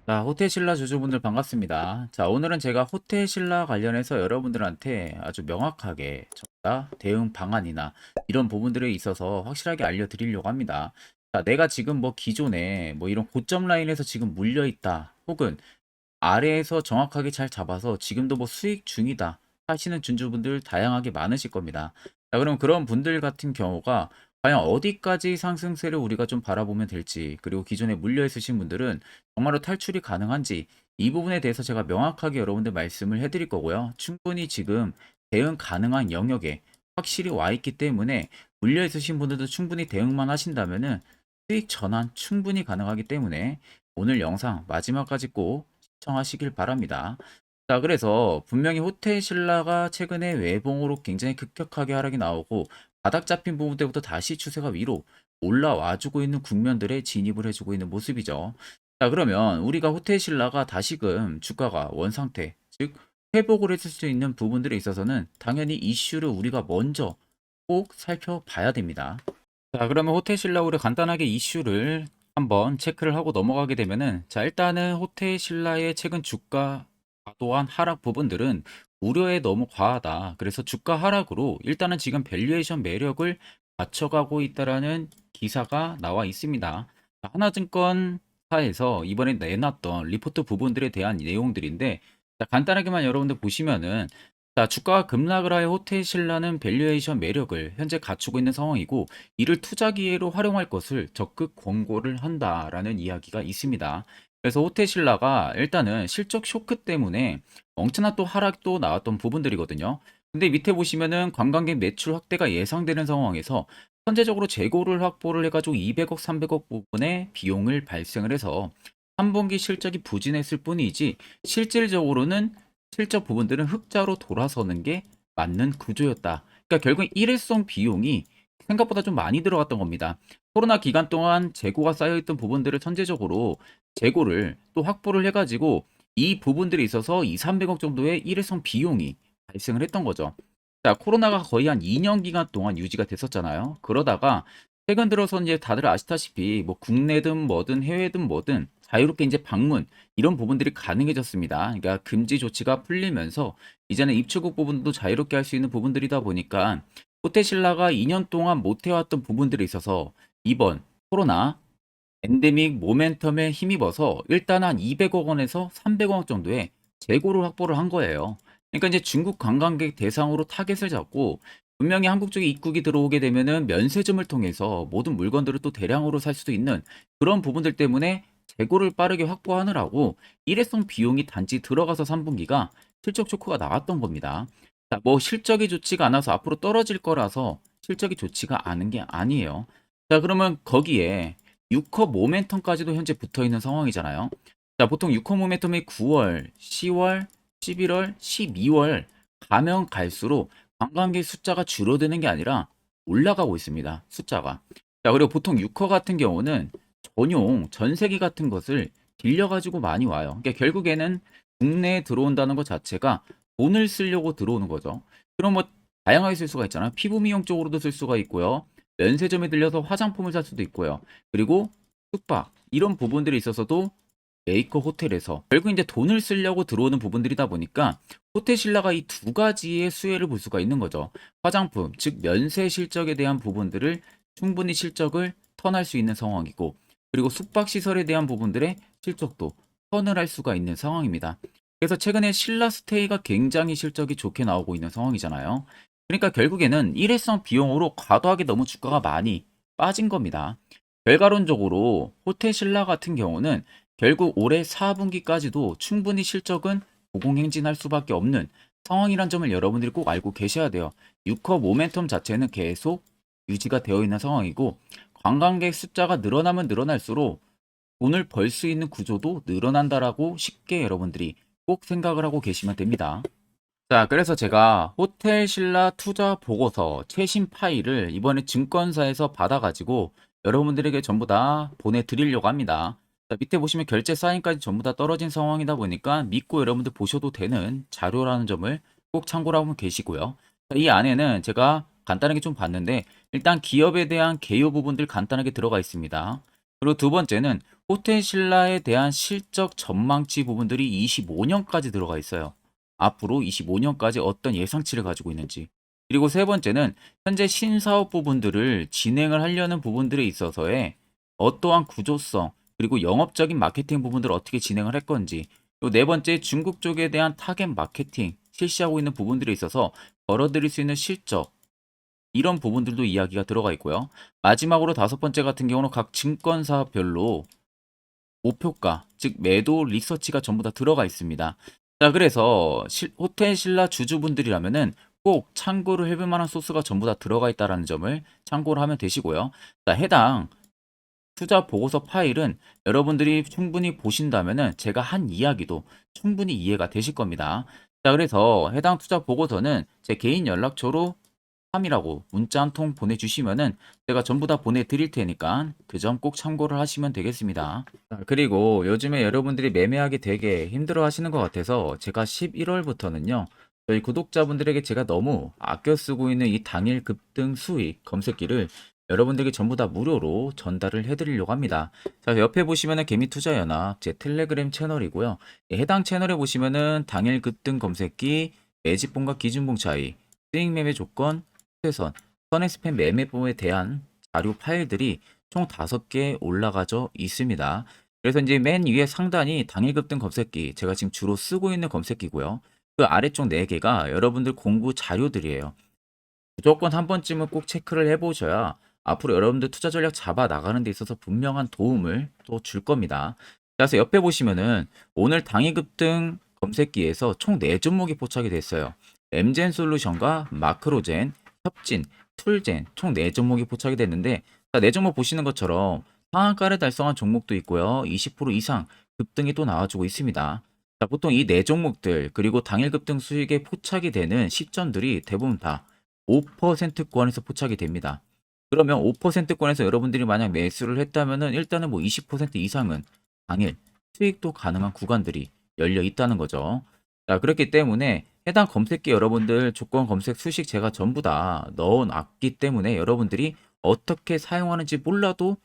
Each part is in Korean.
자, 호텔신라 주주분들 반갑습니다. 자, 오늘은 제가 호텔신라 관련해서 여러분들한테 아주 명확하게 정답, 대응 방안이나 이런 부분들에 있어서 확실하게 알려드리려고 합니다. 자, 내가 지금 뭐 기존에 뭐 이런 고점 라인에서 지금 물려 있다, 혹은 아래에서 정확하게 잘 잡아서 지금도 뭐 수익 중이다 하시는 주주분들 다양하게 많으실 겁니다. 자, 그럼 그런 분들 같은 경우가 과연 어디까지 상승세를 우리가 좀 바라보면 될지, 그리고 기존에 물려 있으신 분들은 정말로 탈출이 가능한지, 이 부분에 대해서 제가 명확하게 여러분들 말씀을 해드릴 거고요. 충분히 지금 대응 가능한 영역에 확실히 와 있기 때문에 물려 있으신 분들도 충분히 대응만 하신다면은 수익 전환 충분히 가능하기 때문에 오늘 영상 마지막까지 꼭 시청하시길 바랍니다. 자, 그래서 분명히 호텔신라가 최근에 외봉으로 굉장히 급격하게 하락이 나오고 바닥 잡힌 부분 때부터 다시 추세가 위로 올라와주고 있는 국면들에 진입을 해주고 있는 모습이죠. 자, 그러면 우리가 호텔신라가 다시금 주가가 원상태, 즉 회복을 했을 수 있는 부분들에 있어서는 당연히 이슈를 우리가 먼저 꼭 살펴봐야 됩니다. 자, 그러면 호텔신라 우리 간단하게 이슈를 한번 체크를 하고 넘어가게 되면은, 자, 일단은 호텔신라의 최근 주가 과도한 하락 부분들은 우려에 너무 과하다. 그래서 주가 하락으로 일단은 지금 밸류에이션 매력을 맞춰가고 있다라는 기사가 나와 있습니다. 자, 하나증권사에서 이번에 내놨던 리포트 부분들에 대한 내용들인데, 자, 간단하게만 여러분들 보시면은, 자, 주가가 급락을 하여 호텔신라는 밸류에이션 매력을 현재 갖추고 있는 상황이고, 이를 투자 기회로 활용할 것을 적극 권고를 한다라는 이야기가 있습니다. 그래서 호텔신라가 일단은 실적 쇼크 때문에 엄청난 또 하락도 나왔던 부분들이거든요. 근데 밑에 보시면은 관광객 매출 확대가 예상되는 상황에서 현재적으로 재고를 확보를 해가지고 200억, 300억 부분의 비용을 발생을 해서 3분기 실적이 부진했을 뿐이지, 실질적으로는 실적 부분들은 흑자로 돌아서는 게 맞는 구조였다. 그러니까 결국 일회성 비용이 생각보다 좀 많이 들어갔던 겁니다. 코로나 기간 동안 재고가 쌓여있던 부분들을 선제적으로 재고를 또 확보를 해가지고 이 부분들이 있어서 2, 300억 정도의 일회성 비용이 발생을 했던 거죠. 자, 코로나가 거의 한 2년 기간 동안 유지가 됐었잖아요. 그러다가 최근 들어서는 이제 다들 아시다시피 뭐 국내든 뭐든 해외든 뭐든 자유롭게 이제 방문 이런 부분들이 가능해졌습니다. 그러니까 금지 조치가 풀리면서 이제는 입출국 부분도 자유롭게 할 수 있는 부분들이다 보니까 호텔신라가 2년 동안 못 해왔던 부분들이 있어서 이번 코로나 엔데믹 모멘텀에 힘입어서 일단 한 200억 원에서 300억 원 정도의 재고를 확보를 한 거예요. 그러니까 이제 중국 관광객 대상으로 타겟을 잡고, 분명히 한국 쪽에 입국이 들어오게 되면은 면세점을 통해서 모든 물건들을 또 대량으로 살 수도 있는 그런 부분들 때문에 재고를 빠르게 확보하느라고 일회성 비용이 단지 들어가서 3분기가 실적 쇼크가 나왔던 겁니다. 자, 뭐 실적이 좋지가 않아서 앞으로 떨어질 거라서 실적이 좋지가 않은 게 아니에요. 자, 그러면 거기에 6컵 모멘텀까지도 현재 붙어 있는 상황이잖아요. 자, 보통 6컵 모멘텀이 9월, 10월, 11월, 12월 가면 갈수록 관광객 숫자가 줄어드는 게 아니라 올라가고 있습니다. 숫자가. 자, 그리고 보통 6컵 같은 경우는 전용 전세기 같은 것을 빌려가지고 많이 와요. 그러니까 결국에는 국내에 들어온다는 것 자체가 돈을 쓰려고 들어오는 거죠. 그럼 뭐 다양하게 쓸 수가 있잖아요. 피부 미용 쪽으로도 쓸 수가 있고요. 면세점에 들려서 화장품을 살 수도 있고요. 그리고 숙박 이런 부분들이 있어서도 메이커 호텔에서 결국 이제 돈을 쓰려고 들어오는 부분들이다 보니까 호텔신라가 이 두 가지의 수혜를 볼 수가 있는 거죠. 화장품, 즉 면세 실적에 대한 부분들을 충분히 실적을 턴할 수 있는 상황이고, 그리고 숙박 시설에 대한 부분들의 실적도 턴을 할 수가 있는 상황입니다. 그래서 최근에 신라스테이가 굉장히 실적이 좋게 나오고 있는 상황이잖아요. 그러니까 결국에는 일회성 비용으로 과도하게 너무 주가가 많이 빠진 겁니다. 결과론적으로 호텔신라 같은 경우는 결국 올해 4분기까지도 충분히 실적은 고공행진할 수밖에 없는 상황이란 점을 여러분들이 꼭 알고 계셔야 돼요. 6컵 모멘텀 자체는 계속 유지가 되어 있는 상황이고, 관광객 숫자가 늘어나면 늘어날수록 돈을 벌 수 있는 구조도 늘어난다라고 쉽게 여러분들이 꼭 생각을 하고 계시면 됩니다. 자, 그래서 제가 호텔신라 투자 보고서 최신 파일을 이번에 증권사에서 받아가지고 여러분들에게 전부 다 보내드리려고 합니다. 자, 밑에 보시면 결제 사인까지 전부 다 떨어진 상황이다 보니까 믿고 여러분들 보셔도 되는 자료라는 점을 꼭 참고를 하고 계시고요. 자, 이 안에는 제가 간단하게 좀 봤는데, 일단 기업에 대한 개요 부분들 간단하게 들어가 있습니다. 그리고 두 번째는 호텔 신라에 대한 실적 전망치 부분들이 25년까지 들어가 있어요. 앞으로 25년까지 어떤 예상치를 가지고 있는지. 그리고 세 번째는 현재 신사업 부분들을 진행을 하려는 부분들에 있어서의 어떠한 구조성, 그리고 영업적인 마케팅 부분들을 어떻게 진행을 할 건지. 그리고 네 번째 중국 쪽에 대한 타겟 마케팅, 실시하고 있는 부분들에 있어서 벌어들일 수 있는 실적, 이런 부분들도 이야기가 들어가 있고요. 마지막으로 다섯 번째 같은 경우는 각 증권사별로 목표가, 즉 매도 리서치가 전부 다 들어가 있습니다. 자, 그래서 호텔 신라 주주분들이라면은 꼭 참고를 해볼 만한 소스가 전부 다 들어가 있다는 점을 참고를 하면 되시고요. 자, 해당 투자 보고서 파일은 여러분들이 충분히 보신다면은 제가 한 이야기도 충분히 이해가 되실 겁니다. 자, 그래서 해당 투자 보고서는 제 개인 연락처로 3이라고 문자 한 통 보내주시면은 제가 전부 다 보내드릴 테니까 그 점 꼭 참고를 하시면 되겠습니다. 자, 그리고 요즘에 여러분들이 매매하기 되게 힘들어 하시는 것 같아서 제가 11월부터는요, 저희 구독자분들에게 제가 너무 아껴 쓰고 있는 이 당일 급등 수익 검색기를 여러분들에게 전부 다 무료로 전달을 해드리려고 합니다. 자, 옆에 보시면은 개미투자연합 제 텔레그램 채널이고요. 해당 채널에 보시면은 당일 급등 검색기, 매집봉과 기준봉 차이, 수익 매매 조건, 최선, 선행스팸 매매법에 대한 자료 파일들이 총 5개 올라가져 있습니다. 그래서 이제 맨 위에 상단이 당일 급등 검색기, 제가 지금 주로 쓰고 있는 검색기고요. 그 아래쪽 4개가 여러분들 공부 자료들이에요. 무조건 한 번쯤은 꼭 체크를 해보셔야 앞으로 여러분들 투자 전략 잡아 나가는 데 있어서 분명한 도움을 또 줄 겁니다. 그래서 옆에 보시면은 오늘 당일 급등 검색기에서 총 4종목이 포착이 됐어요. 엠젠 솔루션과 마크로젠, 협진, 툴젠 총 4종목이 포착이 됐는데, 자, 4종목 보시는 것처럼 상한가를 달성한 종목도 있고요. 20% 이상 급등이 또 나와주고 있습니다. 자, 보통 이 4종목들 그리고 당일 급등 수익에 포착이 되는 시점들이 대부분 다 5%권에서 포착이 됩니다. 그러면 5%권에서 여러분들이 만약 매수를 했다면은 일단은 뭐 20% 이상은 당일 수익도 가능한 구간들이 열려 있다는 거죠. 자, 그렇기 때문에 해당 검색기 여러분들 조건 검색 수식 제가 전부 다 넣어 놨기 때문에 여러분들이 어떻게 사용하는지 몰라도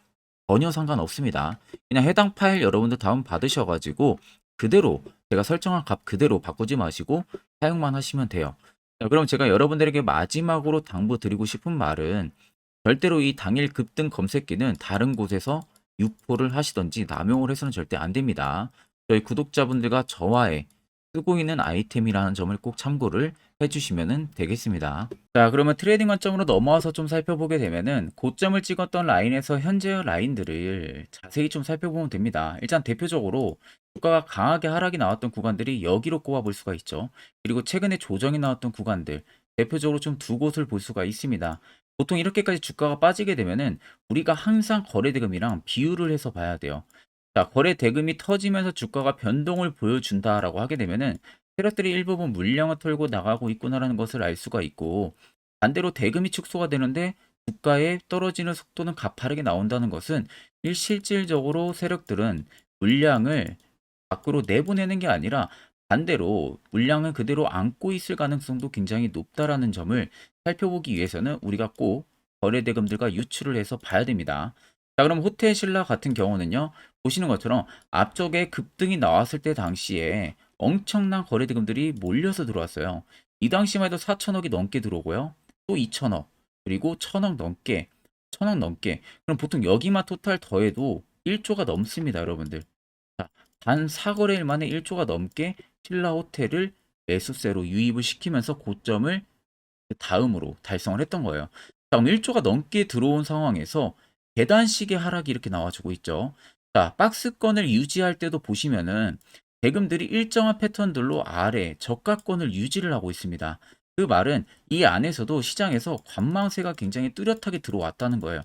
전혀 상관없습니다. 그냥 해당 파일 여러분들 다운 받으셔 가지고 그대로 제가 설정한 값 그대로 바꾸지 마시고 사용만 하시면 돼요. 자, 그럼 제가 여러분들에게 마지막으로 당부드리고 싶은 말은, 절대로 이 당일 급등 검색기는 다른 곳에서 유포를 하시든지 남용을 해서는 절대 안 됩니다. 저희 구독자분들과 저와의 쓰고 있는 아이템이라는 점을 꼭 참고를 해주시면 되겠습니다. 자, 그러면 트레이딩 관점으로 넘어와서 좀 살펴보게 되면은 고점을 찍었던 라인에서 현재의 라인들을 자세히 좀 살펴보면 됩니다. 일단 대표적으로 주가가 강하게 하락이 나왔던 구간들이 여기로 꼽아볼 수가 있죠. 그리고 최근에 조정이 나왔던 구간들, 대표적으로 좀 두 곳을 볼 수가 있습니다. 보통 이렇게까지 주가가 빠지게 되면은 우리가 항상 거래대금이랑 비율을 해서 봐야 돼요. 자, 거래 대금이 터지면서 주가가 변동을 보여준다라고 하게 되면은 세력들이 일부분 물량을 털고 나가고 있구나라는 것을 알 수가 있고, 반대로 대금이 축소가 되는데 주가의 떨어지는 속도는 가파르게 나온다는 것은 실질적으로 세력들은 물량을 밖으로 내보내는 게 아니라 반대로 물량을 그대로 안고 있을 가능성도 굉장히 높다라는 점을 살펴보기 위해서는 우리가 꼭 거래대금들과 유출을 해서 봐야 됩니다. 자, 그럼 호텔 신라 같은 경우는요, 보시는 것처럼 앞쪽에 급등이 나왔을 때 당시에 엄청난 거래대금들이 몰려서 들어왔어요. 이 당시만 해도 4천억이 넘게 들어오고요. 또 2천억, 그리고 1천억 넘게, 1천억 넘게. 그럼 보통 여기만 토탈 더해도 1조가 넘습니다, 여러분들. 자, 단 4거래일 만에 1조가 넘게 신라 호텔을 매수세로 유입을 시키면서 고점을 그 다음으로 달성을 했던 거예요. 자, 그럼 1조가 넘게 들어온 상황에서 계단식의 하락이 이렇게 나와주고 있죠. 자, 박스권을 유지할 때도 보시면은 대금들이 일정한 패턴들로 아래 저가권을 유지를 하고 있습니다. 그 말은 이 안에서도 시장에서 관망세가 굉장히 뚜렷하게 들어왔다는 거예요.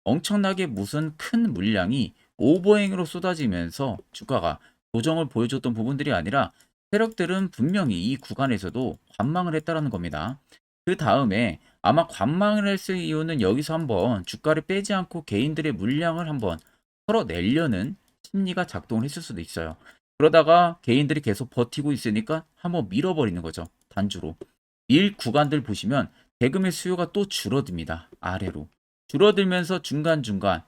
엄청나게 무슨 큰 물량이 오버행으로 쏟아지면서 주가가 조정을 보여줬던 부분들이 아니라 세력들은 분명히 이 구간에서도 관망을 했다라는 겁니다. 그 다음에 아마 관망을 했을 이유는 여기서 한번 주가를 빼지 않고 개인들의 물량을 한번 털어내려는 심리가 작동을 했을 수도 있어요. 그러다가 개인들이 계속 버티고 있으니까 한번 밀어버리는 거죠. 단주로. 밀 구간들 보시면 대금의 수요가 또 줄어듭니다. 아래로. 줄어들면서 중간중간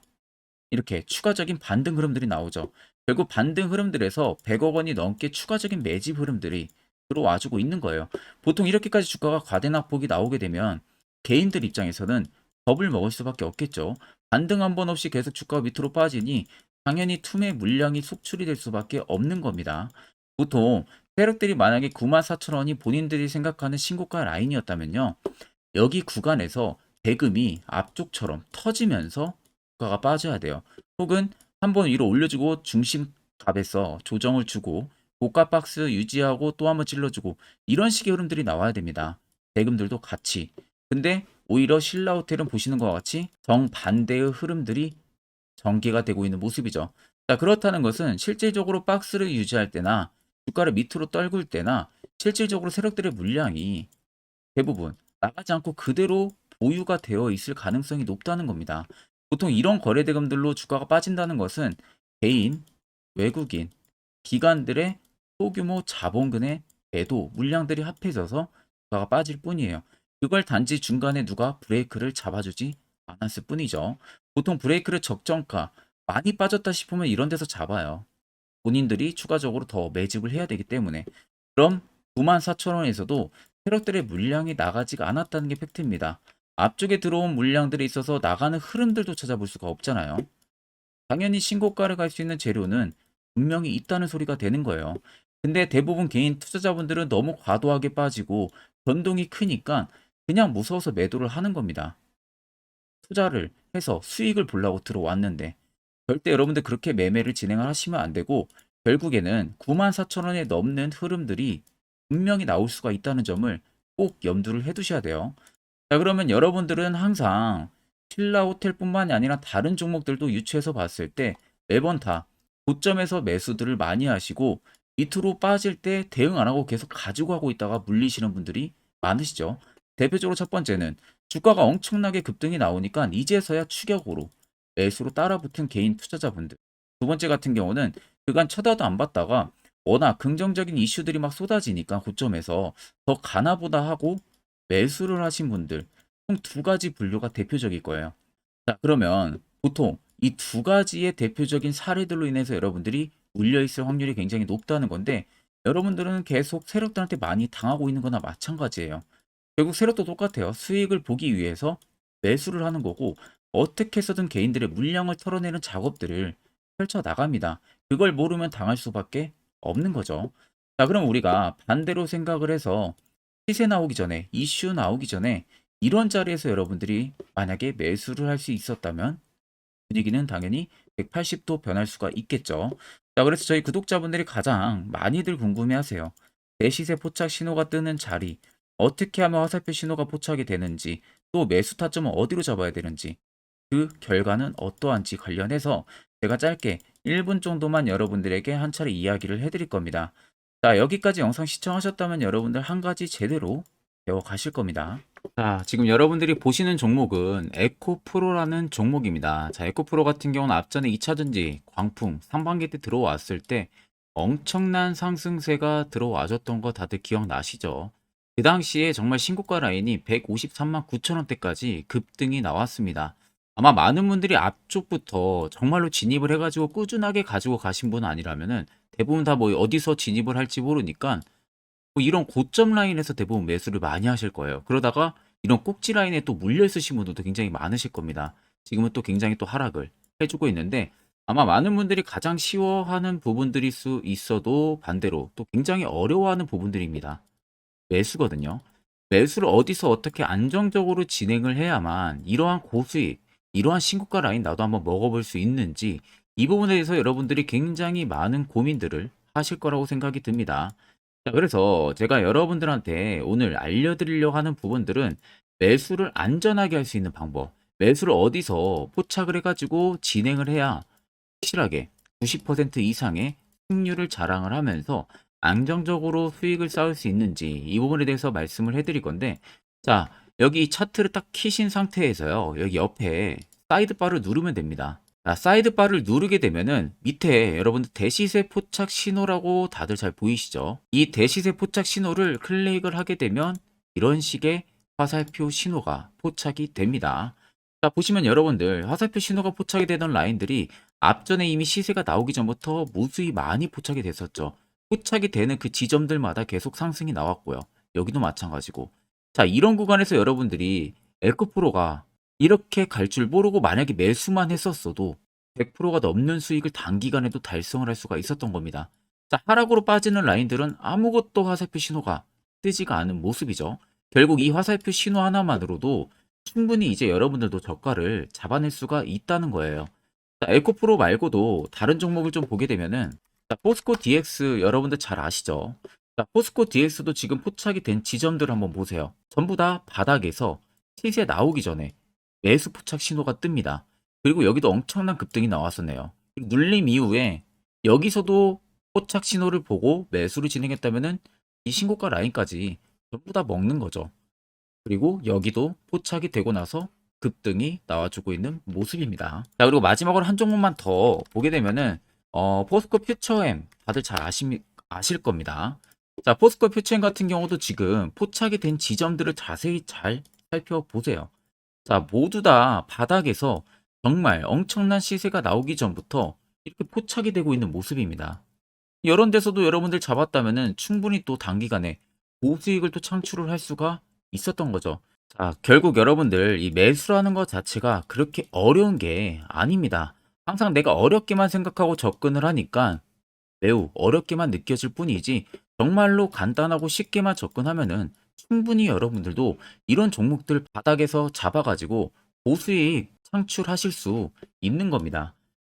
이렇게 추가적인 반등 흐름들이 나오죠. 결국 반등 흐름들에서 100억 원이 넘게 추가적인 매집 흐름들이 들어와주고 있는 거예요. 보통 이렇게까지 주가가 과대낙폭이 나오게 되면 개인들 입장에서는 겁을 먹을 수밖에 없겠죠. 반등 한 번 없이 계속 주가가 밑으로 빠지니 당연히 투매 물량이 속출이 될 수밖에 없는 겁니다. 보통 세력들이 만약에 94,000원이 본인들이 생각하는 신고가 라인이었다면요. 여기 구간에서 대금이 앞쪽처럼 터지면서 주가가 빠져야 돼요. 혹은 한번 위로 올려주고 중심값에서 조정을 주고 고가 박스 유지하고 또 한번 찔러주고 이런 식의 흐름들이 나와야 됩니다. 대금들도 같이. 근데 오히려 신라호텔은 보시는 것과 같이 정반대의 흐름들이 전개가 되고 있는 모습이죠. 자, 그렇다는 것은 실질적으로 박스를 유지할 때나 주가를 밑으로 떨굴 때나 실질적으로 세력들의 물량이 대부분 나가지 않고 그대로 보유가 되어 있을 가능성이 높다는 겁니다. 보통 이런 거래 대금들로 주가가 빠진다는 것은 개인, 외국인, 기관들의 소규모 자본금의 매도 물량들이 합해져서 주가가 빠질 뿐이에요. 그걸 단지 중간에 누가 브레이크를 잡아주지 않았을 뿐이죠. 보통 브레이크를 적정가 많이 빠졌다 싶으면 이런 데서 잡아요. 본인들이 추가적으로 더 매집을 해야 되기 때문에. 그럼 94,000원에서도 세력들의 물량이 나가지가 않았다는 게 팩트입니다. 앞쪽에 들어온 물량들이 있어서 나가는 흐름들도 찾아볼 수가 없잖아요. 당연히 신고가를 갈 수 있는 재료는 분명히 있다는 소리가 되는 거예요. 근데 대부분 개인 투자자분들은 너무 과도하게 빠지고 변동이 크니까 그냥 무서워서 매도를 하는 겁니다. 투자를 해서 수익을 보려고 들어왔는데 절대 여러분들 그렇게 매매를 진행을 하시면 안 되고 결국에는 94,000원에 넘는 흐름들이 분명히 나올 수가 있다는 점을 꼭 염두를 해 두셔야 돼요. 자, 그러면 여러분들은 항상 신라 호텔뿐만이 아니라 다른 종목들도 유추해서 봤을 때 매번 다 고점에서 매수들을 많이 하시고 밑으로 빠질 때 대응 안 하고 계속 가지고 가고 있다가 물리시는 분들이 많으시죠. 대표적으로 첫 번째는 주가가 엄청나게 급등이 나오니까 이제서야 추격으로 매수로 따라붙은 개인 투자자분들. 두 번째 같은 경우는 그간 쳐다도 안 봤다가 워낙 긍정적인 이슈들이 막 쏟아지니까 고점에서 더 가나보다 하고 매수를 하신 분들 총 두 가지 분류가 대표적일 거예요. 자, 그러면 보통 이 두 가지의 대표적인 사례들로 인해서 여러분들이 물려 있을 확률이 굉장히 높다는 건데 여러분들은 계속 세력들한테 많이 당하고 있는 거나 마찬가지예요. 결국 세력도 똑같아요. 수익을 보기 위해서 매수를 하는 거고 어떻게 해서든 개인들의 물량을 털어내는 작업들을 펼쳐 나갑니다. 그걸 모르면 당할 수밖에 없는 거죠. 자, 그럼 우리가 반대로 생각을 해서 시세 나오기 전에, 이슈 나오기 전에 이런 자리에서 여러분들이 만약에 매수를 할 수 있었다면 분위기는 당연히 180도 변할 수가 있겠죠. 자, 그래서 저희 구독자분들이 가장 많이들 궁금해하세요. 대시세 포착 신호가 뜨는 자리, 어떻게 하면 화살표 신호가 포착이 되는지, 또 매수 타점은 어디로 잡아야 되는지, 그 결과는 어떠한지 관련해서 제가 짧게 1분 정도만 여러분들에게 한 차례 이야기를 해드릴 겁니다. 자, 여기까지 영상 시청하셨다면 여러분들 한 가지 제대로 배워 가실 겁니다. 자, 지금 여러분들이 보시는 종목은 에코프로라는 종목입니다. 자, 에코프로 같은 경우는 앞전에 2차전지, 광풍, 상반기 때 들어왔을 때 엄청난 상승세가 들어와줬던 거 다들 기억나시죠? 그 당시에 정말 신고가 라인이 153만 9천 원대까지 급등이 나왔습니다. 아마 많은 분들이 앞쪽부터 정말로 진입을 해가지고 꾸준하게 가지고 가신 분 아니라면은 대부분 다 뭐 어디서 진입을 할지 모르니까 뭐 이런 고점 라인에서 대부분 매수를 많이 하실 거예요. 그러다가 이런 꼭지 라인에 또 물려 있으신 분들도 굉장히 많으실 겁니다. 지금은 또 굉장히 또 하락을 해주고 있는데 아마 많은 분들이 가장 쉬워하는 부분들일 수 있어도 반대로 또 굉장히 어려워하는 부분들입니다. 매수거든요. 매수를 어디서 어떻게 안정적으로 진행을 해야만 이러한 고수익, 이러한 신고가 라인 나도 한번 먹어볼 수 있는지 이 부분에 대해서 여러분들이 굉장히 많은 고민들을 하실 거라고 생각이 듭니다. 자, 그래서 제가 여러분들한테 오늘 알려드리려고 하는 부분들은 매수를 안전하게 할 수 있는 방법, 매수를 어디서 포착을 해가지고 진행을 해야 확실하게 90% 이상의 승률을 자랑을 하면서 안정적으로 수익을 쌓을 수 있는지 이 부분에 대해서 말씀을 해드릴 건데, 자, 여기 차트를 딱 키신 상태에서요, 여기 옆에 사이드바를 누르면 됩니다. 자, 사이드바를 누르게 되면은 밑에 여러분들 대시세 포착 신호라고 다들 잘 보이시죠? 이 대시세 포착 신호를 클릭을 하게 되면 이런 식의 화살표 신호가 포착이 됩니다. 자, 보시면 여러분들 화살표 신호가 포착이 되던 라인들이 앞전에 이미 시세가 나오기 전부터 무수히 많이 포착이 됐었죠. 포착이 되는 그 지점들마다 계속 상승이 나왔고요. 여기도 마찬가지고. 자, 이런 구간에서 여러분들이 에코프로가 이렇게 갈 줄 모르고 만약에 매수만 했었어도 100%가 넘는 수익을 단기간에도 달성을 할 수가 있었던 겁니다. 자, 하락으로 빠지는 라인들은 아무것도 화살표 신호가 뜨지가 않은 모습이죠. 결국 이 화살표 신호 하나만으로도 충분히 이제 여러분들도 저가를 잡아낼 수가 있다는 거예요. 자, 에코프로 말고도 다른 종목을 좀 보게 되면은 자, 포스코 DX 여러분들 잘 아시죠? 자, 포스코 DX도 지금 포착이 된 지점들을 한번 보세요. 전부 다 바닥에서 시세 나오기 전에 매수 포착 신호가 뜹니다. 그리고 여기도 엄청난 급등이 나왔었네요. 눌림 이후에 여기서도 포착 신호를 보고 매수를 진행했다면은 이 신고가 라인까지 전부 다 먹는 거죠. 그리고 여기도 포착이 되고 나서 급등이 나와주고 있는 모습입니다. 자, 그리고 마지막으로 한 종목만 더 보게 되면은 포스코 퓨처엠 다들 잘 아실 겁니다. 자, 포스코 퓨처엠 같은 경우도 지금 포착이 된 지점들을 자세히 잘 살펴보세요. 자, 모두 다 바닥에서 정말 엄청난 시세가 나오기 전부터 이렇게 포착이 되고 있는 모습입니다. 이런 데서도 여러분들 잡았다면은 충분히 또 단기간에 고수익을 또 창출을 할 수가 있었던 거죠. 자, 결국 여러분들 이 매수라는 것 자체가 그렇게 어려운 게 아닙니다. 항상 내가 어렵게만 생각하고 접근을 하니까 매우 어렵게만 느껴질 뿐이지 정말로 간단하고 쉽게만 접근하면은 충분히 여러분들도 이런 종목들 바닥에서 잡아가지고 고수익 창출하실 수 있는 겁니다.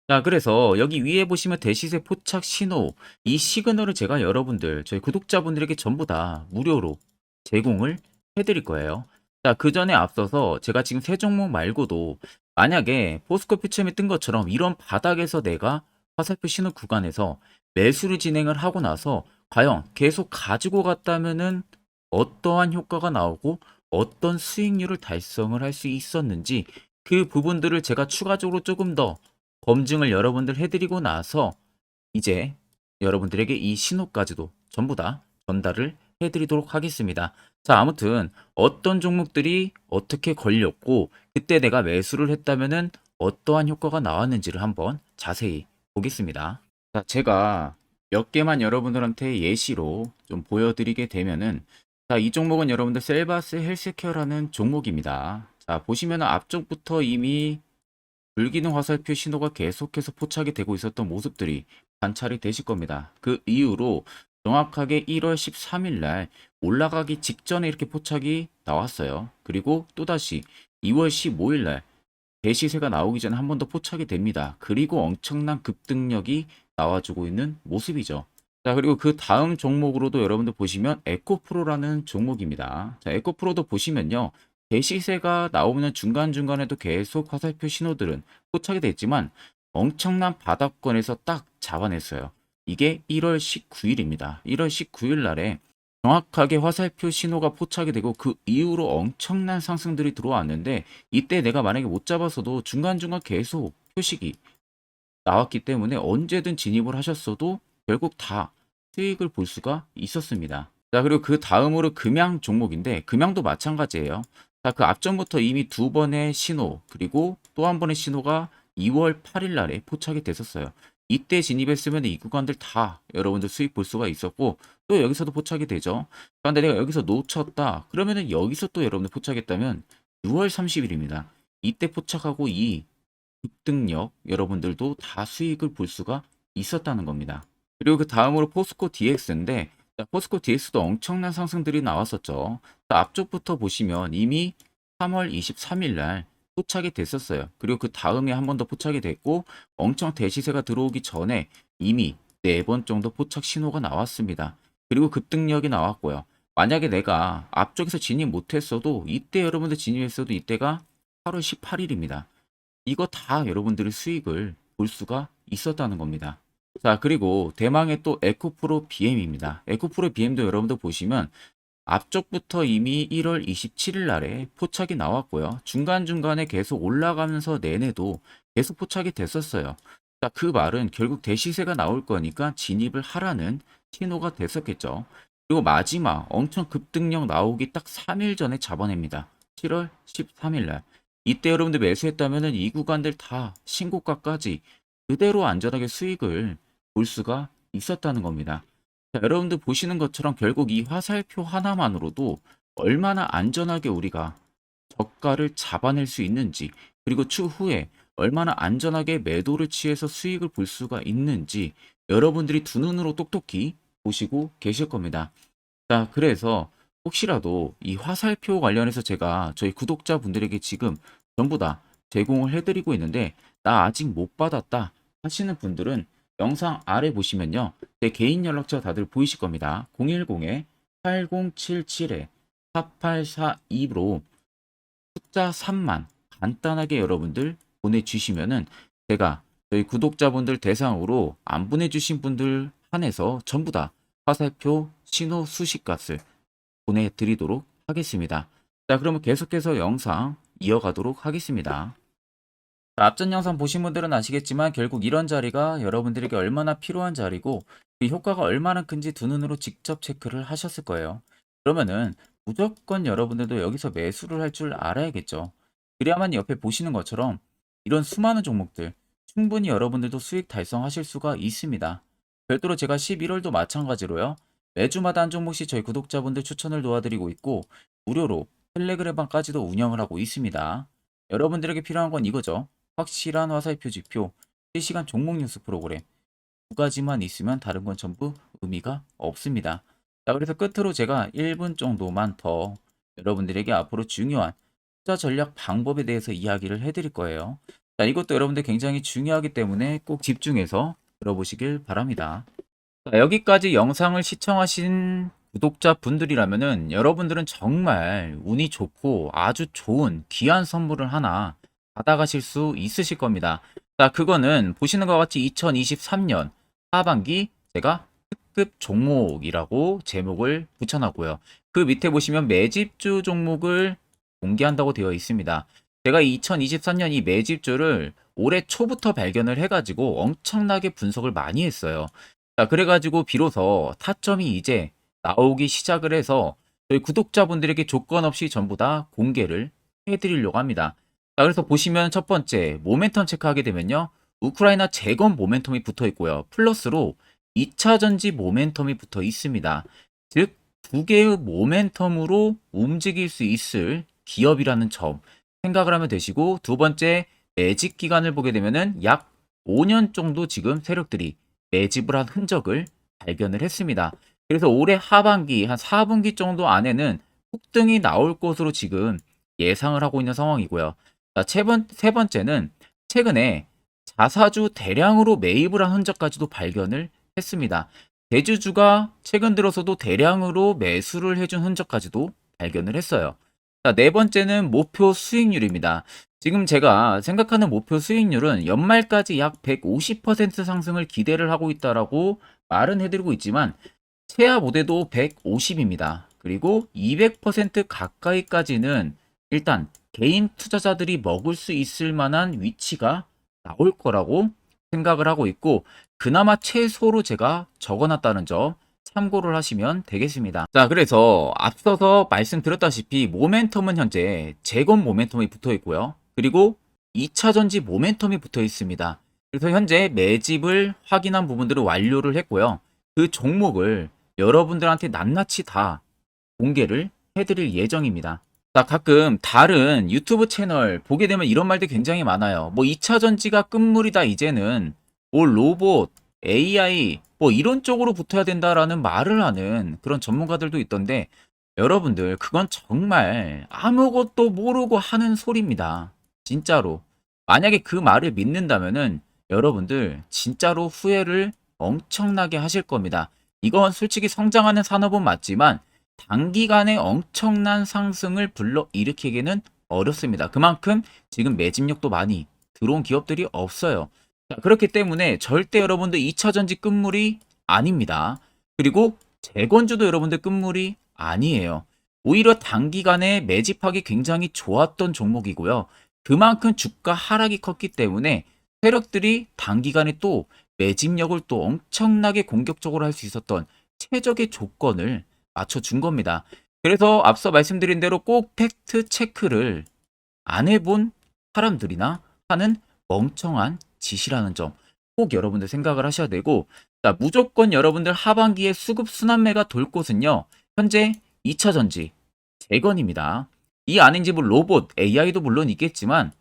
자, 그래서 여기 위에 보시면 대시세 포착 신호, 이 시그널을 제가 여러분들, 저희 구독자분들에게 전부 다 무료로 제공을 해드릴 거예요. 자, 그 전에 앞서서 제가 지금 세 종목 말고도 만약에 포스코 퓨처엠이 뜬 것처럼 이런 바닥에서 내가 화살표 신호 구간에서 매수를 진행을 하고 나서 과연 계속 가지고 갔다면은 어떠한 효과가 나오고 어떤 수익률을 달성을 할 수 있었는지 그 부분들을 제가 추가적으로 조금 더 검증을 여러분들 해드리고 나서 이제 여러분들에게 이 신호까지도 전부 다 전달을 해드리도록 하겠습니다. 자, 아무튼 어떤 종목들이 어떻게 걸렸고 그때 내가 매수를 했다면은 어떠한 효과가 나왔는지를 한번 자세히 보겠습니다. 자, 제가 몇 개만 여러분들한테 예시로 좀 보여드리게 되면은 자, 이 종목은 여러분들 셀바스 헬스케어라는 종목입니다. 자, 보시면 앞쪽부터 이미 불기능 화살표 신호가 계속해서 포착이 되고 있었던 모습들이 관찰이 되실 겁니다. 그 이후로 정확하게 1월 13일 날 올라가기 직전에 이렇게 포착이 나왔어요. 그리고 또다시 2월 15일 날 대시세가 나오기 전에 한 번 더 포착이 됩니다. 그리고 엄청난 급등력이 나와주고 있는 모습이죠. 자, 그리고 그 다음 종목으로도 여러분들 보시면 에코프로라는 종목입니다. 자, 에코프로도 보시면요. 대시세가 나오는 중간중간에도 계속 화살표 신호들은 포착이 됐지만 엄청난 바닥권에서 딱 잡아냈어요. 이게 1월 19일입니다. 1월 19일 날에 정확하게 화살표 신호가 포착이 되고 그 이후로 엄청난 상승들이 들어왔는데 이때 내가 만약에 못 잡았어도 중간중간 계속 표식이 나왔기 때문에 언제든 진입을 하셨어도 결국 다 수익을 볼 수가 있었습니다. 자, 그리고 그 다음으로 금양 종목인데 금양도 마찬가지예요. 자, 그 앞전부터 이미 두 번의 신호 그리고 또 한 번의 신호가 2월 8일 날에 포착이 됐었어요. 이때 진입했으면 이 구간들 다 여러분들 수익 볼 수가 있었고 또 여기서도 포착이 되죠. 그런데 내가 여기서 놓쳤다 그러면은 여기서 또 여러분들 포착했다면 6월 30일입니다. 이때 포착하고 이 급등력 여러분들도 다 수익을 볼 수가 있었다는 겁니다. 그리고 그 다음으로 포스코 DX인데 포스코 DX도 엄청난 상승들이 나왔었죠. 앞쪽부터 보시면 이미 3월 23일 날 포착이 됐었어요. 그리고 그 다음에 한 번 더 포착이 됐고 엄청 대시세가 들어오기 전에 이미 4번 정도 포착 신호가 나왔습니다. 그리고 급등력이 나왔고요. 만약에 내가 앞쪽에서 진입 못했어도 이때 여러분들 진입했어도 이때가 8월 18일입니다. 이거 다 여러분들의 수익을 볼 수가 있었다는 겁니다. 자, 그리고 대망의 또 에코프로 BM입니다. 에코프로 BM도 여러분들 보시면 앞쪽부터 이미 1월 27일 날에 포착이 나왔고요. 중간중간에 계속 올라가면서 내내도 계속 포착이 됐었어요. 자, 그 말은 결국 대시세가 나올 거니까 진입을 하라는 신호가 됐었겠죠. 그리고 마지막 엄청 급등력 나오기 딱 3일 전에 잡아냅니다. 7월 13일 날. 이때 여러분들 매수했다면은 이 구간들 다 신고가까지 그대로 안전하게 수익을 볼 수가 있었다는 겁니다. 자, 여러분들 보시는 것처럼 결국 이 화살표 하나만으로도 얼마나 안전하게 우리가 저가를 잡아낼 수 있는지, 그리고 추후에 얼마나 안전하게 매도를 취해서 수익을 볼 수가 있는지 여러분들이 두 눈으로 똑똑히 보시고 계실 겁니다. 자, 그래서 혹시라도 이 화살표 관련해서 제가 저희 구독자분들에게 지금 전부 다 제공을 해드리고 있는데 나 아직 못 받았다 하시는 분들은 영상 아래 보시면요, 제 개인 연락처 다들 보이실 겁니다. 010-8077-4842로 숫자 3만 간단하게 여러분들 보내주시면은 제가 저희 구독자분들 대상으로 안 보내주신 분들 한해서 전부 다 화살표 신호 수식값을 보내드리도록 하겠습니다. 자, 그러면 계속해서 영상 이어가도록 하겠습니다. 자, 앞전 영상 보신 분들은 아시겠지만 결국 이런 자리가 여러분들에게 얼마나 필요한 자리고 그 효과가 얼마나 큰지 두 눈으로 직접 체크를 하셨을 거예요. 그러면은 무조건 여러분들도 여기서 매수를 할 줄 알아야겠죠. 그래야만 옆에 보시는 것처럼 이런 수많은 종목들 충분히 여러분들도 수익 달성하실 수가 있습니다. 별도로 제가 11월도 마찬가지로요. 매주마다 한 종목씩 저희 구독자분들 추천을 도와드리고 있고 무료로 텔레그램방까지도 운영을 하고 있습니다. 여러분들에게 필요한 건 이거죠. 확실한 화살표 지표, 실시간 종목 뉴스 프로그램 두 가지만 있으면 다른 건 전부 의미가 없습니다. 자, 그래서 끝으로 제가 1분 정도만 더 여러분들에게 앞으로 중요한 투자 전략 방법에 대해서 이야기를 해드릴 거예요. 자, 이것도 여러분들 굉장히 중요하기 때문에 꼭 집중해서 들어보시길 바랍니다. 자, 여기까지 영상을 시청하신 구독자분들이라면은 여러분들은 정말 운이 좋고 아주 좋은 귀한 선물을 하나 받아가실 수 있으실 겁니다. 자, 그거는 보시는 것과 같이 2023년 하반기 제가 특급 종목이라고 제목을 붙여놨고요. 그 밑에 보시면 매집주 종목을 공개한다고 되어 있습니다. 제가 2023년 이 매집주를 올해 초부터 발견을 해가지고 엄청나게 분석을 많이 했어요. 자, 그래가지고 비로소 타점이 이제 나오기 시작을 해서 저희 구독자분들에게 조건 없이 전부 다 공개를 해드리려고 합니다. 자, 그래서 보시면 첫 번째 모멘텀 체크하게 되면요, 우크라이나 재건 모멘텀이 붙어 있고요. 플러스로 2차 전지 모멘텀이 붙어 있습니다. 즉, 두 개의 모멘텀으로 움직일 수 있을 기업이라는 점 생각을 하면 되시고, 두 번째 매집 기간을 보게 되면은 약 5년 정도 지금 세력들이 매집을 한 흔적을 발견을 했습니다. 그래서 올해 하반기 한 4분기 정도 안에는 폭등이 나올 것으로 지금 예상을 하고 있는 상황이고요. 자, 세 번째는 최근에 자사주 대량으로 매입을 한 흔적까지도 발견을 했습니다. 대주주가 최근 들어서도 대량으로 매수를 해준 흔적까지도 발견을 했어요. 자, 네 번째는 목표 수익률입니다. 지금 제가 생각하는 목표 수익률은 연말까지 약 150% 상승을 기대를 하고 있다라고 말은 해드리고 있지만 최하 모대도 150입니다. 그리고 200% 가까이까지는 일단 개인 투자자들이 먹을 수 있을 만한 위치가 나올 거라고 생각을 하고 있고, 그나마 최소로 제가 적어놨다는 점 참고를 하시면 되겠습니다. 자, 그래서 앞서서 말씀드렸다시피 모멘텀은 현재 재건 모멘텀이 붙어 있고요. 그리고 2차 전지 모멘텀이 붙어 있습니다. 그래서 현재 매집을 확인한 부분들을 완료를 했고요. 그 종목을 여러분들한테 낱낱이 다 공개를 해드릴 예정입니다. 자, 가끔 다른 유튜브 채널 보게 되면 이런 말들 굉장히 많아요. 뭐 2차 전지가 끝물이다 이제는, 뭐 로봇, AI 뭐 이런 쪽으로 붙어야 된다라는 말을 하는 그런 전문가들도 있던데, 여러분들 그건 정말 아무것도 모르고 하는 소리입니다. 진짜로. 만약에 그 말을 믿는다면은 여러분들 진짜로 후회를 엄청나게 하실 겁니다. 이건 솔직히 성장하는 산업은 맞지만 단기간에 엄청난 상승을 불러일으키기는 어렵습니다. 그만큼 지금 매집력도 많이 들어온 기업들이 없어요. 자, 그렇기 때문에 절대 여러분들 2차 전지 끝물이 아닙니다. 그리고 재건주도 여러분들 끝물이 아니에요. 오히려 단기간에 매집하기 굉장히 좋았던 종목이고요. 그만큼 주가 하락이 컸기 때문에 세력들이 단기간에 또 매집력을 또 엄청나게 공격적으로 할 수 있었던 최적의 조건을 맞춰준 겁니다. 그래서 앞서 말씀드린 대로 꼭 팩트 체크를 안 해본 사람들이나 하는 멍청한 짓이라는 점 꼭 여러분들 생각을 하셔야 되고, 자, 무조건 여러분들 하반기에 수급 순환매가 돌 곳은요, 현재 2차 전지, 재건입니다. 이 아닌지 뭐 로봇, AI도 물론 있겠지만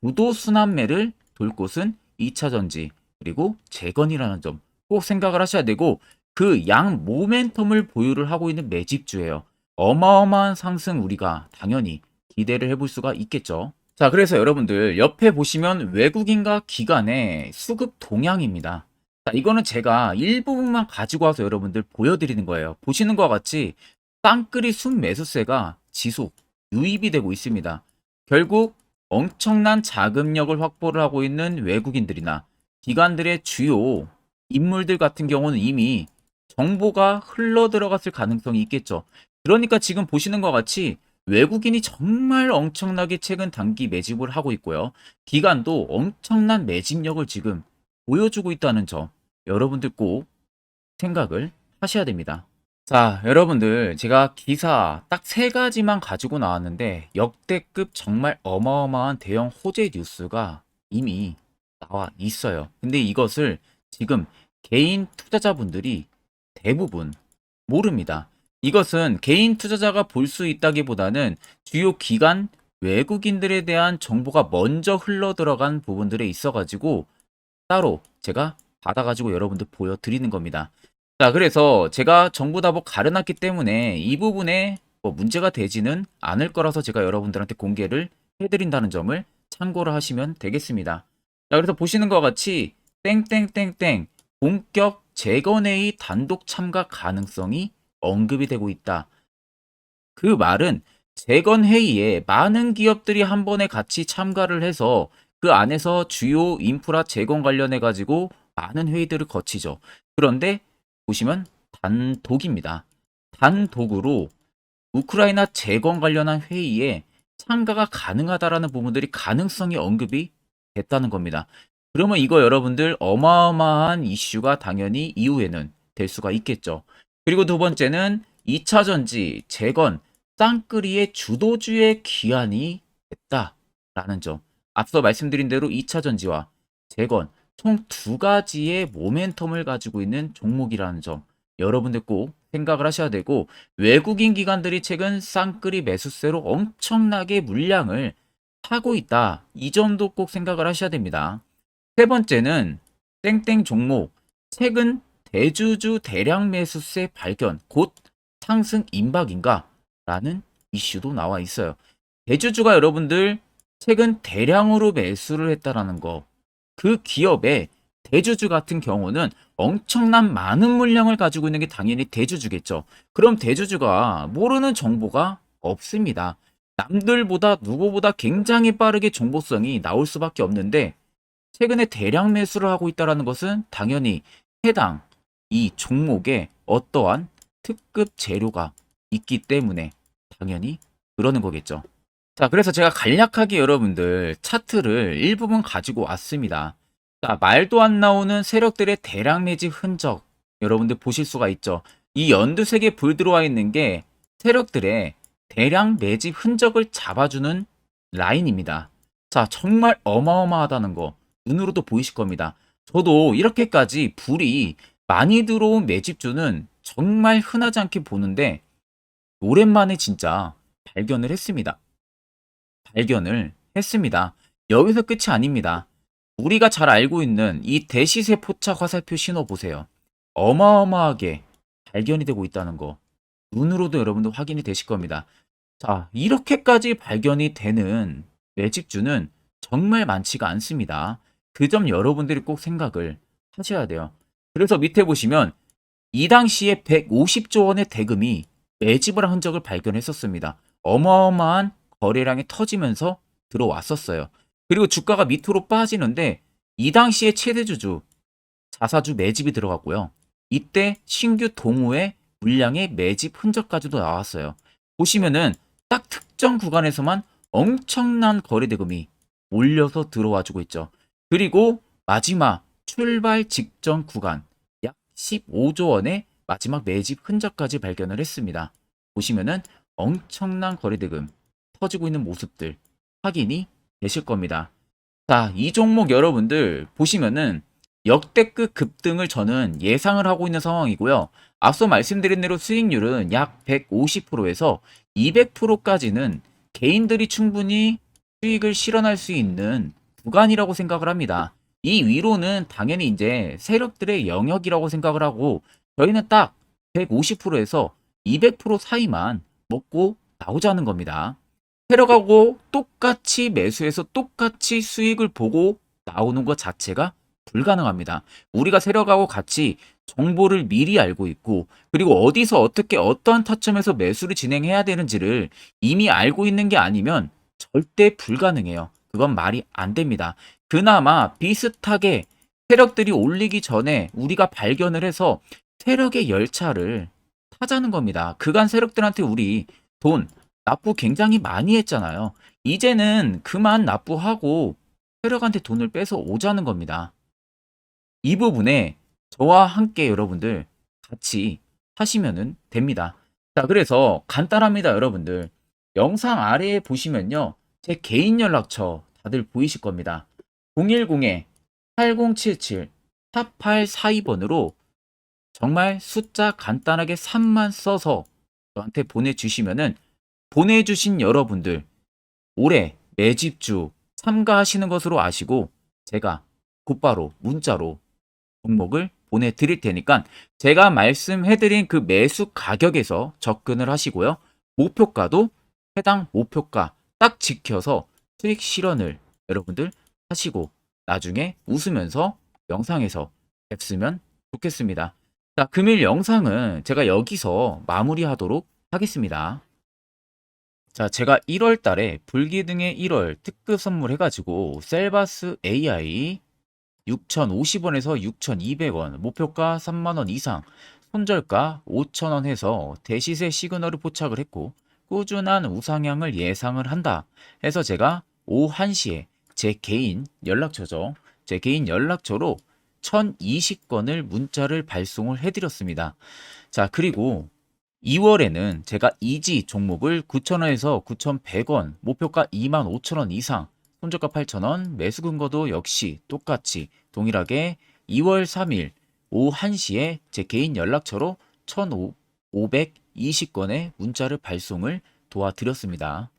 주도 순환매를 돌 곳은 2차 전지 그리고 재건이라는 점 꼭 생각을 하셔야 되고, 그 양 모멘텀을 보유를 하고 있는 매집주예요. 어마어마한 상승 우리가 당연히 기대를 해볼 수가 있겠죠. 자, 그래서 여러분들 옆에 보시면 외국인과 기관의 수급 동향입니다. 자, 이거는 제가 일부분만 가지고 와서 여러분들 보여드리는 거예요. 보시는 것과 같이 쌍끌이 순매수세가 지속, 유입이 되고 있습니다. 결국 엄청난 자금력을 확보를 하고 있는 외국인들이나 기관들의 주요 인물들 같은 경우는 이미 정보가 흘러 들어갔을 가능성이 있겠죠. 그러니까 지금 보시는 것 같이 외국인이 정말 엄청나게 최근 단기 매집을 하고 있고요. 기관도 엄청난 매집력을 지금 보여주고 있다는 점 여러분들 꼭 생각을 하셔야 됩니다. 자, 여러분들 제가 기사 딱 세 가지만 가지고 나왔는데 역대급 정말 어마어마한 대형 호재 뉴스가 이미 나와 있어요. 근데 이것을 지금 개인 투자자분들이 대부분 모릅니다. 이것은 개인 투자자가 볼 수 있다기보다는 주요 기관 외국인들에 대한 정보가 먼저 흘러 들어간 부분들에 있어가지고 따로 제가 받아가지고 여러분들 보여드리는 겁니다. 자, 그래서 제가 전부 다 뭐 가려놨기 때문에 이 부분에 뭐 문제가 되지는 않을 거라서 제가 여러분들한테 공개를 해드린다는 점을 참고를 하시면 되겠습니다. 자, 그래서 보시는 것 같이 땡땡땡땡 본격 재건회의 단독 참가 가능성이 언급이 되고 있다. 그 말은 재건 회의에 많은 기업들이 한 번에 같이 참가를 해서 그 안에서 주요 인프라 재건 관련해 가지고 많은 회의들을 거치죠. 그런데 보시면 단독입니다. 단독으로 우크라이나 재건 관련한 회의에 참가가 가능하다라는 부분들이 가능성이 언급이 됐다는 겁니다. 그러면 이거 여러분들 어마어마한 이슈가 당연히 이후에는 될 수가 있겠죠. 그리고 두 번째는 2차 전지 재건 쌍끌이의 주도주의 기한이 됐다라는 점. 앞서 말씀드린 대로 2차 전지와 재건 총 두 가지의 모멘텀을 가지고 있는 종목이라는 점 여러분들 꼭 생각을 하셔야 되고, 외국인 기관들이 최근 쌍끌이 매수세로 엄청나게 물량을 사고 있다. 이 점도 꼭 생각을 하셔야 됩니다. 세 번째는 땡땡 종목 최근 대주주 대량 매수세 발견 곧 상승 임박인가? 라는 이슈도 나와 있어요. 대주주가 여러분들 최근 대량으로 매수를 했다라는 거. 그 기업의 대주주 같은 경우는 엄청난 많은 물량을 가지고 있는 게 당연히 대주주겠죠. 그럼 대주주가 모르는 정보가 없습니다. 남들보다 누구보다 굉장히 빠르게 정보성이 나올 수밖에 없는데 최근에 대량 매수를 하고 있다는 것은 당연히 해당 이 종목에 어떠한 특급 재료가 있기 때문에 당연히 그러는 거겠죠. 자, 그래서 제가 간략하게 여러분들 차트를 일부분 가지고 왔습니다. 자, 말도 안 나오는 세력들의 대량 매집 흔적 여러분들 보실 수가 있죠. 이 연두색에 불 들어와 있는 게 세력들의 대량 매집 흔적을 잡아주는 라인입니다. 자, 정말 어마어마하다는 거 눈으로도 보이실 겁니다. 저도 이렇게까지 불이 많이 들어온 매집주는 정말 흔하지 않게 보는데 오랜만에 진짜 발견을 했습니다. 발견을 했습니다. 여기서 끝이 아닙니다. 우리가 잘 알고 있는 이 대시세 포착 화살표 신호 보세요. 어마어마하게 발견이 되고 있다는 거 눈으로도 여러분도 확인이 되실 겁니다. 자, 이렇게까지 발견이 되는 매집주는 정말 많지가 않습니다. 그 점 여러분들이 꼭 생각을 하셔야 돼요. 그래서 밑에 보시면 이 당시에 150조 원의 대금이 매집을 한 흔적을 발견했었습니다. 어마어마한 거래량이 터지면서 들어왔었어요. 그리고 주가가 밑으로 빠지는데 이 당시에 최대주주 자사주 매집이 들어갔고요. 이때 신규 동호회 물량의 매집 흔적까지도 나왔어요. 보시면은 딱 특정 구간에서만 엄청난 거래 대금이 몰려서 들어와 주고 있죠. 그리고 마지막 출발 직전 구간 약 15조 원의 마지막 매집 흔적까지 발견을 했습니다. 보시면은 엄청난 거래 대금 터지고 있는 모습들 확인이 되실 겁니다. 자, 이 종목 여러분들 보시면은 역대급 급등을 저는 예상을 하고 있는 상황이고요. 앞서 말씀드린 대로 수익률은 약 150%에서 200%까지는 개인들이 충분히 수익을 실현할 수 있는 구간이라고 생각을 합니다. 이 위로는 당연히 이제 세력들의 영역이라고 생각을 하고 저희는 딱 150%에서 200% 사이만 먹고 나오자는 겁니다. 세력하고 똑같이 매수해서 똑같이 수익을 보고 나오는 것 자체가 불가능합니다. 우리가 세력하고 같이 정보를 미리 알고 있고, 그리고 어디서 어떻게 어떠한 타점에서 매수를 진행해야 되는지를 이미 알고 있는 게 아니면 절대 불가능해요. 그건 말이 안 됩니다. 그나마 비슷하게 세력들이 올리기 전에 우리가 발견을 해서 세력의 열차를 타자는 겁니다. 그간 세력들한테 우리 돈 납부 굉장히 많이 했잖아요. 이제는 그만 납부하고 세력한테 돈을 뺏어 오자는 겁니다. 이 부분에 저와 함께 여러분들 같이 하시면 됩니다. 자, 그래서 간단합니다, 여러분들. 영상 아래에 보시면요. 제 개인 연락처 다들 보이실 겁니다. 010-8077-4842번으로 정말 숫자 간단하게 3만 써서 저한테 보내주시면은 보내주신 여러분들 올해 매집주 참가하시는 것으로 아시고 제가 곧바로 문자로 종목을 보내드릴 테니까 제가 말씀해드린 그 매수 가격에서 접근을 하시고요. 목표가도 해당 목표가 딱 지켜서 수익 실현을 여러분들 하시고 나중에 웃으면서 영상에서 뵙으면 좋겠습니다. 자, 금일 영상은 제가 여기서 마무리하도록 하겠습니다. 자, 제가 1월 달에 불기둥의 1월 특급 선물 해가지고 셀바스 AI 6,050원에서 6,200원, 목표가 3만원 이상, 손절가 5,000원 해서 대시세 시그널을 포착을 했고 꾸준한 우상향을 예상을 한다 해서 제가 오후 1시에 제 개인 연락처죠. 제 개인 연락처로 1,020건을 문자를 발송을 해드렸습니다. 자, 그리고 2월에는 제가 이지 종목을 9,000원에서 9,100원, 목표가 25,000원 이상, 손절가 8,000원, 매수 근거도 역시 똑같이 동일하게 2월 3일 오후 1시에 제 개인 연락처로 1,520건의 문자를 발송을 도와드렸습니다.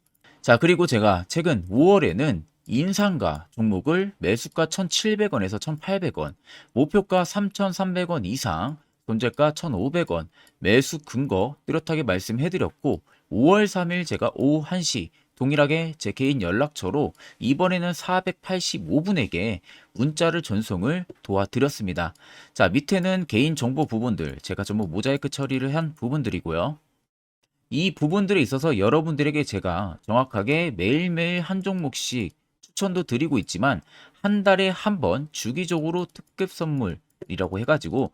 자, 그리고 제가 최근 5월에는 인상가 종목을 매수가 1,700원에서 1,800원, 목표가 3,300원 이상, 손절가 1,500원, 매수 근거 뚜렷하게 말씀해드렸고 5월 3일 제가 오후 1시 동일하게 제 개인 연락처로 이번에는 485분에게 문자를 전송을 도와드렸습니다. 자, 밑에는 개인 정보 부분들 제가 전부 모자이크 처리를 한 부분들이고요. 이 부분들에 있어서 여러분들에게 제가 정확하게 매일매일 한 종목씩 추천도 드리고 있지만 한 달에 한 번 주기적으로 특급 선물이라고 해가지고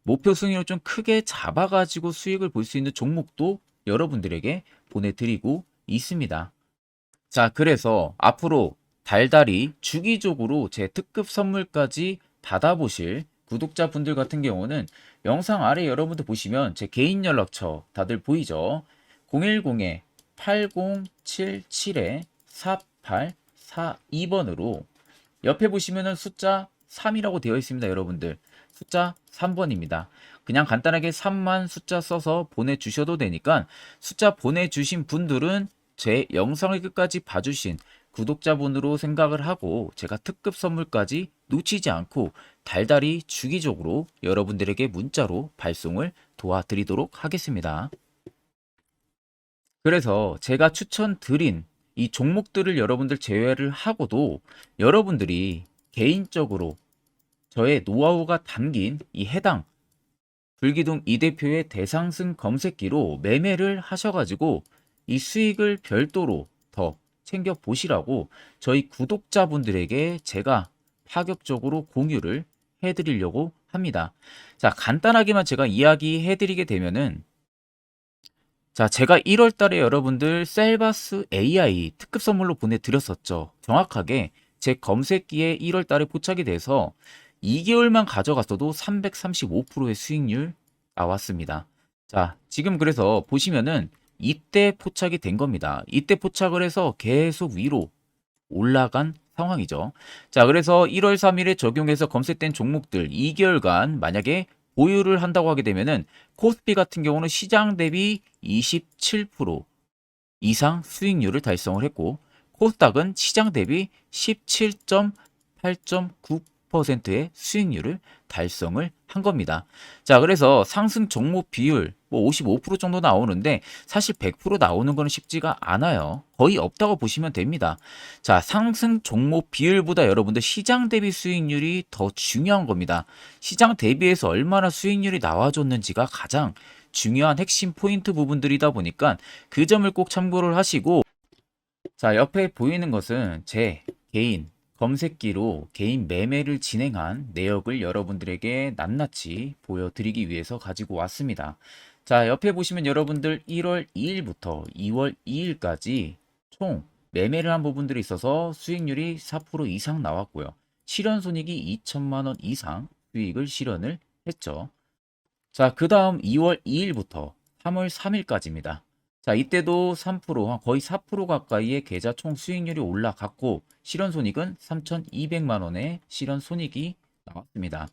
목표 수익률을 좀 크게 잡아가지고 수익을 볼 수 있는 종목도 여러분들에게 보내드리고 있습니다. 자, 그래서 앞으로 달달이 주기적으로 제 특급 선물까지 받아보실 구독자분들 같은 경우는 영상 아래 여러분들 보시면 제 개인 연락처 다들 보이죠? 010-8077-4842번으로 옆에 보시면은 숫자 3이라고 되어 있습니다, 여러분들. 숫자 3번입니다. 그냥 간단하게 3만 숫자 써서 보내주셔도 되니까 숫자 보내주신 분들은 제 영상을 끝까지 봐주신 구독자분으로 생각을 하고 제가 특급 선물까지 놓치지 않고 달달이 주기적으로 여러분들에게 문자로 발송을 도와드리도록 하겠습니다. 그래서 제가 추천드린 이 종목들을 여러분들 제외를 하고도 여러분들이 개인적으로 저의 노하우가 담긴 이 해당 불기둥 이 대표의 대상승 검색기로 매매를 하셔가지고 이 수익을 별도로 더 챙겨 보시라고 저희 구독자분들에게 제가 파격적으로 공유를 해드리려고 합니다. 자, 간단하게만 제가 이야기해 드리게 되면은 자, 제가 1월 달에 여러분들 셀바스 AI 특급 선물로 보내드렸었죠. 정확하게 제 검색기에 1월 달에 포착이 돼서 2개월만 가져갔어도 335%의 수익률 나왔습니다. 자, 지금 그래서 보시면은 이때 포착이 된 겁니다. 이때 포착을 해서 계속 위로 올라간 상황이죠. 자, 그래서 1월 3일에 적용해서 검색된 종목들 2개월간 만약에 보유를 한다고 하게 되면은 코스피 같은 경우는 시장 대비 27% 이상 수익률을 달성을 했고, 코스닥은 시장 대비 17.8.9%의 수익률을 달성을 한 겁니다. 자, 그래서 상승 종목 비율 뭐 55% 정도 나오는데 사실 100% 나오는 거는 쉽지가 않아요. 거의 없다고 보시면 됩니다. 자, 상승 종목 비율보다 여러분들 시장 대비 수익률이 더 중요한 겁니다. 시장 대비해서 얼마나 수익률이 나와줬는지가 가장 중요한 핵심 포인트 부분들이다 보니까 그 점을 꼭 참고를 하시고, 자, 옆에 보이는 것은 제 개인 검색기로 개인 매매를 진행한 내역을 여러분들에게 낱낱이 보여드리기 위해서 가지고 왔습니다. 자, 옆에 보시면 여러분들 1월 2일부터 2월 2일까지 총 매매를 한 부분들이 있어서 수익률이 4% 이상 나왔고요. 실현 손익이 2천만 원 이상 수익을 실현을 했죠. 자, 그 다음 2월 2일부터 3월 3일까지입니다. 자, 이때도 3%, 거의 4% 가까이의 계좌 총 수익률이 올라갔고, 실현손익은 3,200만 원의 실현손익이 나왔습니다.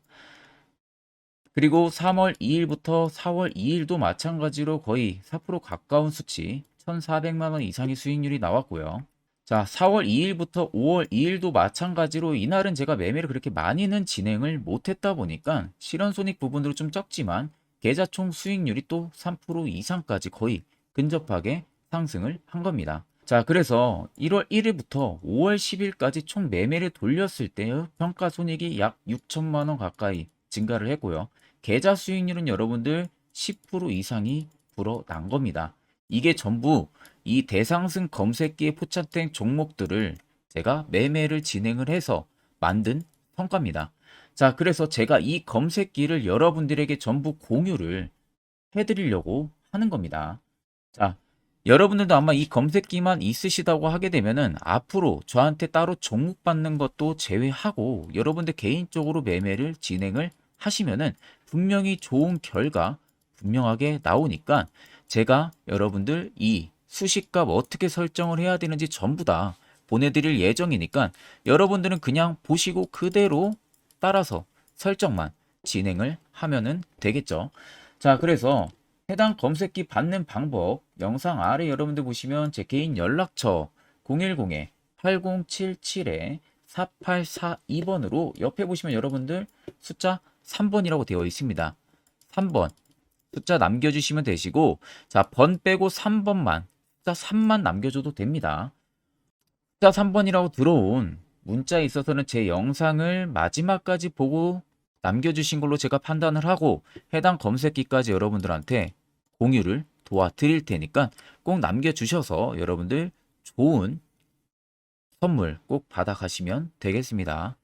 그리고 3월 2일부터 4월 2일도 마찬가지로 거의 4% 가까운 수치, 1,400만 원 이상의 수익률이 나왔고요. 자, 4월 2일부터 5월 2일도 마찬가지로 이날은 제가 매매를 그렇게 많이는 진행을 못했다 보니까 실현손익 부분으로 좀 적지만 계좌 총 수익률이 또 3% 이상까지 거의 근접하게 상승을 한 겁니다. 자, 그래서 1월 1일부터 5월 10일까지 총 매매를 돌렸을 때의 평가 손익이 약 6천만 원 가까이 증가를 했고요. 계좌 수익률은 여러분들 10% 이상이 불어난 겁니다. 이게 전부 이 대상승 검색기에 포착된 종목들을 제가 매매를 진행을 해서 만든 성과입니다. 자, 그래서 제가 이 검색기를 여러분들에게 전부 공유를 해드리려고 하는 겁니다. 자, 여러분들도 아마 이 검색기만 있으시다고 하게 되면은 앞으로 저한테 따로 종목 받는 것도 제외하고 여러분들 개인적으로 매매를 진행을 하시면은 분명히 좋은 결과 분명하게 나오니까 제가 여러분들 이 수식값 어떻게 설정을 해야 되는지 전부 다 보내드릴 예정이니까 여러분들은 그냥 보시고 그대로 따라서 설정만 진행을 하면은 되겠죠. 자, 그래서 해당 검색기 받는 방법 영상 아래 여러분들 보시면 제 개인 연락처 010-8077-4842번으로 옆에 보시면 여러분들 숫자 3번이라고 되어 있습니다. 3번 숫자 남겨주시면 되시고, 자, 번 빼고 3번만 숫자 3만 남겨줘도 됩니다. 숫자 3번이라고 들어온 문자에 있어서는 제 영상을 마지막까지 보고 남겨주신 걸로 제가 판단을 하고 해당 검색기까지 여러분들한테 공유를 도와드릴 테니까 꼭 남겨주셔서 여러분들 좋은 선물 꼭 받아가시면 되겠습니다.